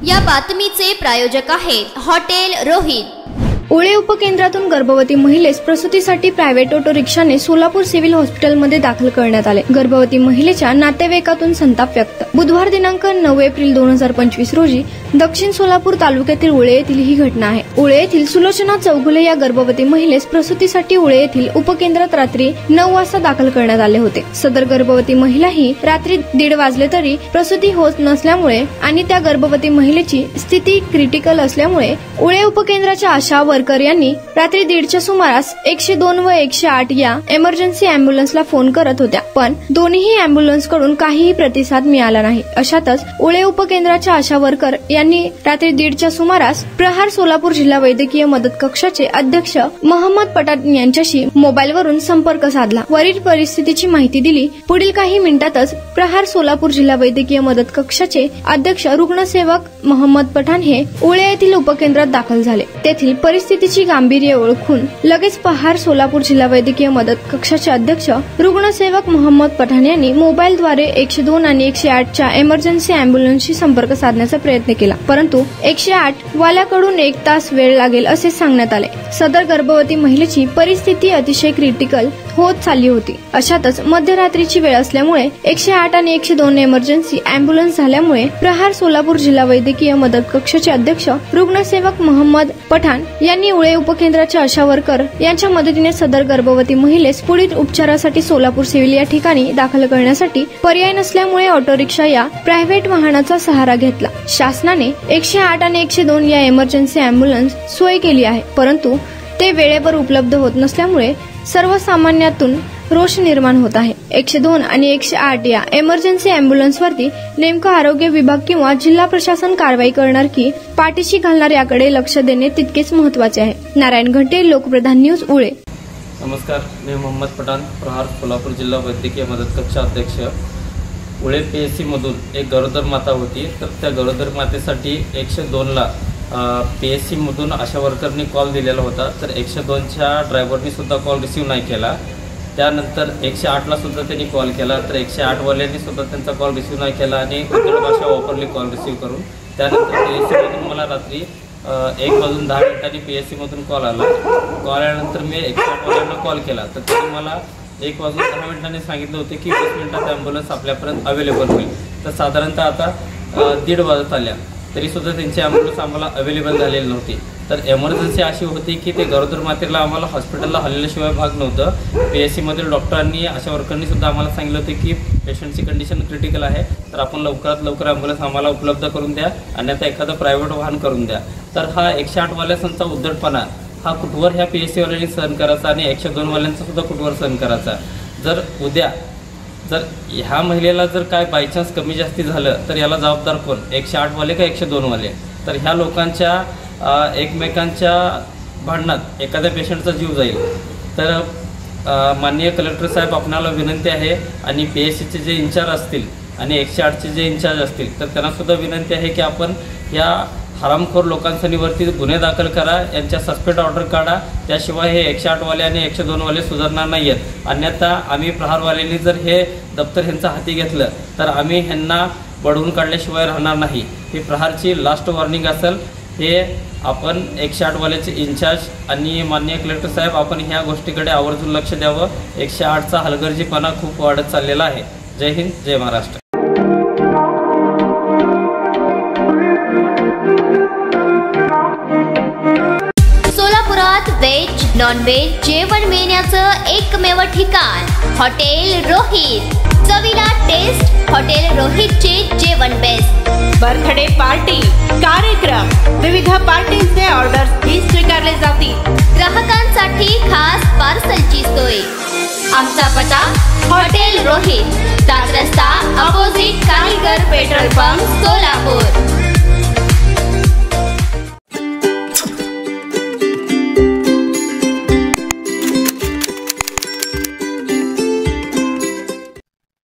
या बातमीचे प्रायोजक आहेत हॉटेल रोहित। उळे उपकेंद्रातून गर्भवती महिलेस प्रसूतीसाठी प्रायव्हेट ऑटो रिक्षाने सोलापूर सिव्हिल हॉस्पिटलमध्ये दाखल करण्यात आले। गर्भवती महिलेच्या नातेवाईकातून संताप व्यक्त। बुधवार दिनांक 9 एप्रिल 2025 रोजी दक्षिण सोलापूर तालुक्यातील उळे येथील ही घटना आहे। उळे येथील सुलोचना चौगुले या गर्भवती महिलेस प्रसूतीसाठी उळे येथील उपकेंद्रात रात्री 9 वाजता दाखल करण्यात आले होते। सदर गर्भवती महिला ही रात्री 1:30 वाजले तरी प्रसूती होत नसल्यामुळे आणि त्या गर्भवती महिलेची स्थिती क्रिटिकल असल्यामुळे उळे उपकेंद्राच्या आशा वर्कर यांनी रात्री 1:30च्या सुमारास 102 व 108 या इमर्जन्सी अँब्युलन्सला फोन करत होत्या, पण दोन्ही अँब्युलन्स कडून काहीही प्रतिसाद मिळाला नाही। अशातच उळे उपकेंद्राच्या आशा वर्कर यांनी रात्री 1:30च्या सुमारास प्रहार सोलापूर जिल्हा वैद्यकीय मदत कक्षाचे अध्यक्ष मोहम्मद पठाण यांच्याशी मोबाईलवरून संपर्क साधला। वरील परिस्थितीची माहिती दिली। पुढील काही मिनिटातच प्रहार सोलापूर जिल्हा वैद्यकीय मदत कक्षाचे अध्यक्ष रुग्णसेवक मोहम्मद पठाण हे उळे येथील उपकेंद्रात दाखल झाले। तेथील परिस्थितीची गांभीर्य ओळखून लगेच प्रहार सोलापूर जिल्हा वैद्यकीय मदत कक्षाचे अध्यक्ष रुग्णसेवक मोहम्मद पठाण यांनी मोबाईलद्वारे 102 आणि 108च्या इमर्जन्सी अँब्युलन्सशी संपर्क साधण्याचा प्रयत्न केला, परंतु 108 वाल्याकडून 1 तास वेळ लागेल असे सांगण्यात आले। सदर गर्भवती महिलेची परिस्थिती अतिशय क्रिटिकल होत चालली होती। अशातच मध्यरात्रीची वेळ असल्यामुळे 108 आणि 102 इमर्जन्सी अँब्युलन्स झाल्यामुळे प्रहार सोलापूर जिल्हा वैद्यकीय मदत कक्षाचे अध्यक्ष रुग्णसेवक मोहम्मद पठाण यांनी उळे उपकेंद्राच्या आशा वर्कर यांच्या मदतीने सदर गर्भवती महिलेस पुढील उपचारासाठी सोलापूर सिव्हिल या ठिकाणी दाखल करण्यासाठी पर्याय नसल्यामुळे ऑटो रिक्षा या प्रायव्हेट वाहनाचा सहारा घेतला। शासनाने 108 आणि 102 या इमर्जन्सी अँब्युलन्स सोय केली आहे, परंतु ते वेळेवर उपलब्ध होत नसल्यामुळे सर्वसामान्यातून रोष निर्माण होत आहे। 102 आणि 108 या इमर्जन्सी अँब्युलन्सवरती नेमका आरोग्य विभाग किंवा जिल्हा प्रशासन कारवाई करणार की पाठीशी घालणार याकडे लक्ष देणे तितकेच महत्त्वाचे आहे। नारायण घंटे, लोकप्रधान न्यूज, उळे। नमस्कार, मी मोहम्मद पठाण, प्रहार सोलापूर जिल्हा वैद्यकीय मदत कक्ष अध्यक्ष। उळे PSC मधून एक गरोदर माता होती, तर त्या गरोदर मातेसाठी 102 ला PSC मधून आशा वर्करनी कॉल दिलेला होता, तर 102च्या ड्रायव्हरनी सुद्धा कॉल रिसीव्ह नाही केला। त्यानंतर 108 ला सुद्धा त्यांनी कॉल केला, तर 108 वाल्यांनी सुद्धा त्यांचा कॉल रिसीव्ह नाही केला आणि उद्धट भाषा वापरली कॉल रिसीव्ह करून। त्यानंतर PSC मधून मला रात्री 1:10 PSC मधून कॉल आला। कॉल आल्यानंतर मी 108 वाल्यांना कॉल केला, तर त्यांनी मला 1:10 सांगितलं होते की 20 मिनिटात ॲम्ब्युलन्स आपल्यापर्यंत अवेलेबल होईल। तर साधारणतः आता 1:30 वाजत आल्या तरी सुद्धा त्यांची ॲम्ब्युलन्स आम्हाला अवेलेबल झालेली नव्हती। तर इमर्जन्सी अशी होती की ते गरोदर मातेला आम्हाला हॉस्पिटलला हलवल्याशिवाय भाग नव्हतं। PSC मधील डॉक्टरांनी आशा वर्करनी सुद्धा आम्हाला सांगितलं होते की पेशंटची कंडिशन क्रिटिकल आहे, तर आपण लवकरात लवकर ॲम्ब्युलन्स आम्हाला उपलब्ध करून द्या, अन्यथा एखादं प्रायव्हेट वाहन करून द्या। तर हा 108 वाल्यांचा उद्धटपणा हा कुठवर ह्या PSC वाल्यांनी सहन करायचा आणि 102 वाल्यांचा सुद्धा कुठवर सहन करायचा। जर उद्या जर ह्या महिलेला जर काय बायचान्स कमी जास्ती झालं तर याला जबाबदार कोण? 108 वाले का 102 वाले? तर ह्या लोकांच्या एकमेकांच्या भांडणात एखाद्या पेशंटचा जीव जाईल। तर माननीय कलेक्टर साहेब, आपणाला विनंती आहे आणि PSCचे जे इंचार्ज असतील आणि 108चे जे इंचार्ज असतील तर त्यांना सुद्धा विनंती आहे की आपण या हरामखोर लोकांवरती गुन्हे दाखल करा, यांच्या सस्पेंड ऑर्डर काढा, त्याशिवाय हे 108 वाले आणि 102 वाले सुधारणार नाही आहेत। अन्यथा आम्ही प्रहारवाल्यांनी जर हे दप्तर ह्यांचा हाती घेतलं तर आम्ही ह्यांना बढवून काढल्याशिवाय राहणार नाही। ही प्रहारची लास्ट वॉर्निंग असेल। हे आपण 108 वाल्याचे इंचार्ज आणि माननीय कलेक्टर साहेब, आपण ह्या गोष्टीकडे आवर्जून लक्ष द्यावं। 108चा हलगर्जीपणा खूप वाढत चाललेला आहे। जय हिंद, जय महाराष्ट्र। सोलापुरात व्हेज नॉन व्हेज जेवण मिळण्याचं एकमेव ठिकाण हॉटेल रोहित। चवीला टेस्ट, हॉटेल रोहितचे जेवण बेस्ट। बर्थडे पार्टी, कार्यक्रम, विविध पार्टींचे ऑर्डर्स ही स्वीकारले जातील। ग्राहकांसाठी खास पार्सलची सोय। आमचा पत्ता हॉटेल रोहित, 7 रस्ता अपोजिट कारीगर पेट्रोल पंप, सोलापूर।